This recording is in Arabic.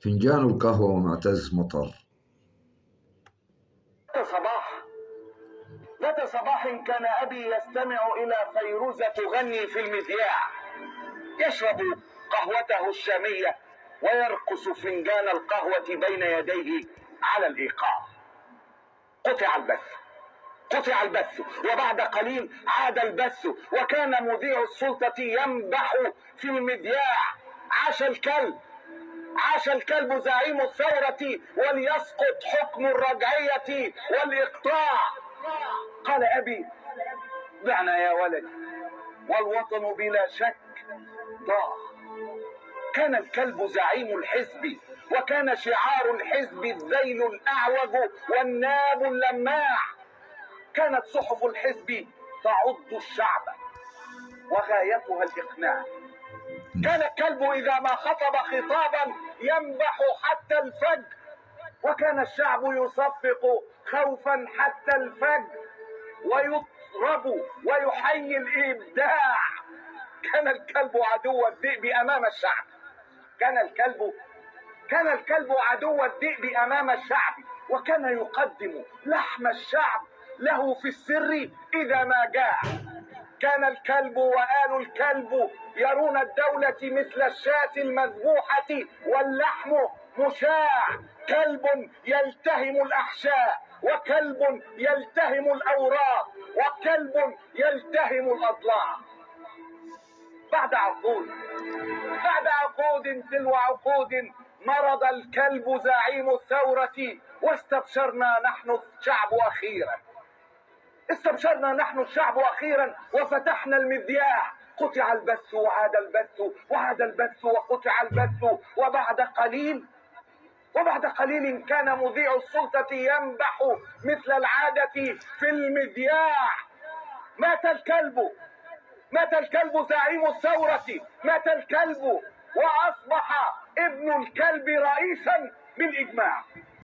فنجان القهوة ومعتز مطر. ذات صباح كان أبي يستمع إلى فيروزة تغني في المذياع، يشرب قهوته الشامية ويرقص فنجان القهوة بين يديه على الإيقاع. قطع البث وبعد قليل عاد البث، وكان مذيع السلطة ينبح في المذياع: عاش الكلب زعيم الثورة، وليسقط حكم الرجعية والإقطاع. قال أبي: دعنا يا ولدي، والوطن بلا شك ضاع. كان الكلب زعيم الحزب، وكان شعار الحزب الذيل الأعوج والناب اللماع. كانت صحف الحزب تعض الشعب وغايتها الإقناع. كان الكلب إذا ما خطب خطابا ينبح حتى الفجر، وكان الشعب يصفق خوفا حتى الفجر ويطرب ويحيي الإبداع. كان الكلب عدو الذئب أمام الشعب. كان الكلب عدو الذئب أمام الشعب، وكان يقدم لحم الشعب له في السر إذا ما جاع. كان الكلب وآل الكلب يرون الدولة مثل الشاة المذبوحة واللحم مشاع. كلب يلتهم الأحشاء، وكلب يلتهم الأوراق، وكلب يلتهم الأضلاع. بعد عقود تلو عقود مرض الكلب زعيم الثورة، واستبشرنا نحن الشعب أخيرا وفتحنا المذياع. قطع البث وعاد البث وقطع البث، وبعد قليل كان مذيع السلطة ينبح مثل العادة في المذياع: مات الكلب زعيم الثورة، مات الكلب، وأصبح ابن الكلب رئيسا بالإجماع.